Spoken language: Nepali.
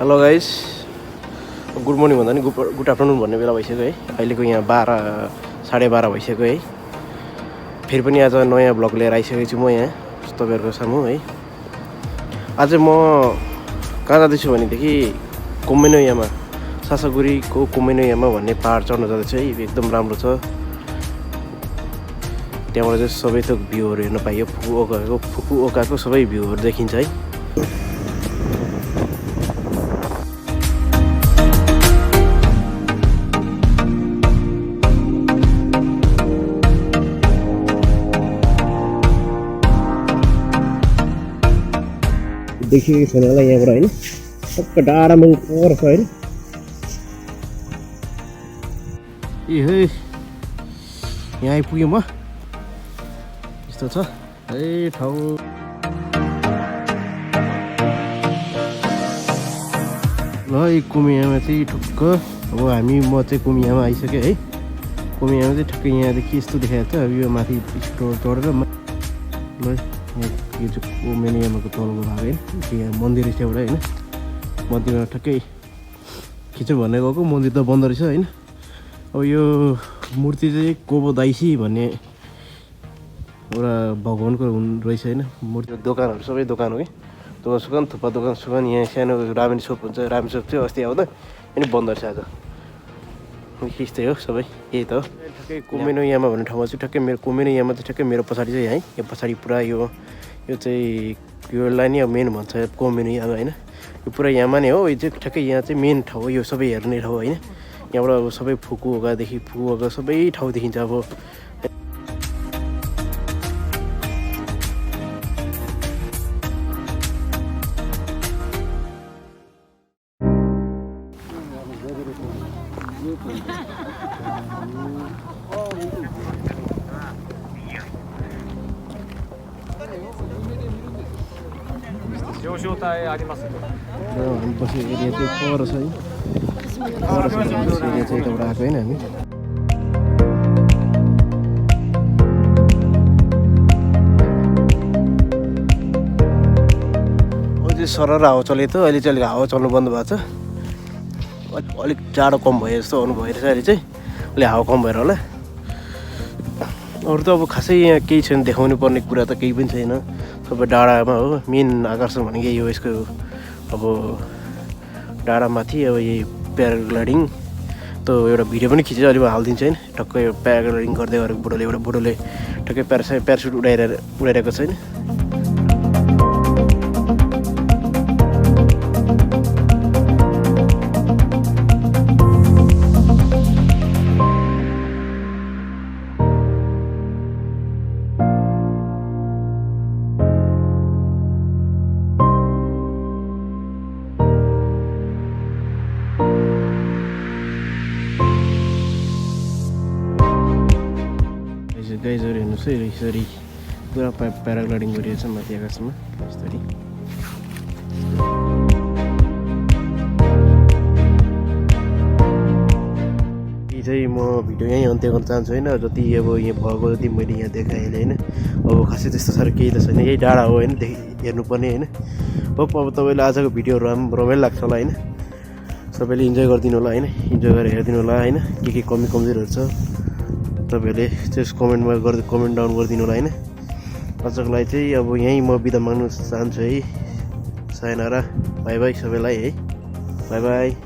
हेलो गाइस, गुड मर्निङ भन्दा नि गुड आफ्टरनुन भन्ने बेला भइसक्यो है। अहिलेको यहाँ 12:30 भइसक्यो है। फेरि पनि आज नयाँ ब्लग लिएर आइसकेको छु म यहाँ तपाईँहरूको सामु है। आज म कहाँ जाँदैछु भनेदेखि कोमे यामा सासागुरीको कोमे यामा भन्ने पहाड चढ्न जाँदैछु है। एकदम राम्रो छ, त्यहाँबाट चाहिँ सबै थोक भ्यूहरू हेर्न पाइयो। फुकुओकाको सबै भ्यूहरू देखिन्छ है। देखिएको छैन होला यहाँबाट होइन, टक्क डाँडामा पर छ होइन। ए हे यहाँ आइपुग्यो म, यस्तो छ है ठाउँ। ल यो कोमियामा चाहिँ ठुक्क अब म चाहिँ कोमियामा आइसकेँ है। कोमियामा चाहिँ ठुक्कै यहाँदेखि यस्तो देखाएको छ। अब यो माथि चढेर ल यो चाहिँ कोमेनियामाको तलको भाग होइन। यहाँ मन्दिर रहेछ एउटा होइन, मन्दिरमा ठ्याक्कै खिच्नु भन्ने गएको। मन्दिर त बन्द रहेछ होइन। अब यो मूर्ति चाहिँ कोबो दाइसी भन्ने एउटा भगवानको रहेछ होइन। मूर्ति दोकानहरू सबै दोकान हो कि, दोकान सुकान थुक्पा दोकान सुकान। यहाँ सानो रामेन सप हुन्छ, रामेन सप चाहिँ अस्ति आउँदा अनि बन्द रहेछ आज। त्यस्तै हो सबै यही त हो। ठ्याक्कै कोमे यामा भन्ने ठाउँमा चाहिँ ठ्याक्कै मेरो कोमे यामा चाहिँ ठ्याक्कै मेरो पछाडि चाहिँ है। यो पछाडि पुरा यो चाहिँ योलाई नै अब मेन भन्छ कोमे यामा होइन। यो पुरा यामा नै हो। यो चाहिँ ठ्याक्कै यहाँ चाहिँ मेन ठाउँ हो, यो सबै हेर्ने ठाउँ होइन। यहाँबाट अब सबै फुकुओका सबै ठाउँ देखिन्छ। अब हामी बसेको एरिया चाहिँ पर छ है। पर एरिया चाहिँ यताबाट आएको होइन हामी। अहिले चाहिँ सरर हावा चलेको थियो, अहिले चाहिँ अलिक हावा चल्नु बन्द भएको छ। अलिक जाडो कम भयो जस्तो अनुभव भइरहेछ अहिले चाहिँ। अलिक हावा कम भएर होला। अरू त अब खासै यहाँ केही छैन, देखाउनु पर्ने कुरा त केही पनि छैन। सबै डाँडामा हो। मेन आकर्षण भनेको यो यसको अब डाँडामाथि अब यही प्याराग्लाइडिङ त एउटा भिडियो पनि खिचेर अहिले हालिदिन्छ होइन। टक्कै प्याराग्लाइडिङ गर्दै गरेको एउटा बुढोले टक्कै प्यारासुट उडाइरहेको छ होइन। गाइजहरू हेर्नुहोस् है, यसरी पुरा प्याराग्लाइडिङ गरिरहेछ माथि आकाशमा यसरी। यही चाहिँ म भिडियो यहीँ अन्त्य गर्न चाहन्छु होइन। जति अब यहाँ भएको जति मैले यहाँ देखाएँ अहिले होइन। अब खासै त्यस्तो साह्रो केही त छैन, यही डाँडा हो होइन हेर्नुपर्ने होइन। होप अब तपाईँलाई आजको भिडियोहरू रमाइलो लाग्छ होला होइन। सबैले इन्जोय गरिदिनु होला होइन, इन्जोय गरेर हेरिदिनु होला होइन। के कमी कमजोरहरू छ तपाईँहरूले चाहिँ कमेन्ट डाउन गरिदिनु होला होइन। आजको लागि चाहिँ अब यहीँ म बिदा माग्नु चाहन्छु है। सायनारा, बाई बाई सबैलाई है, बाई बाई।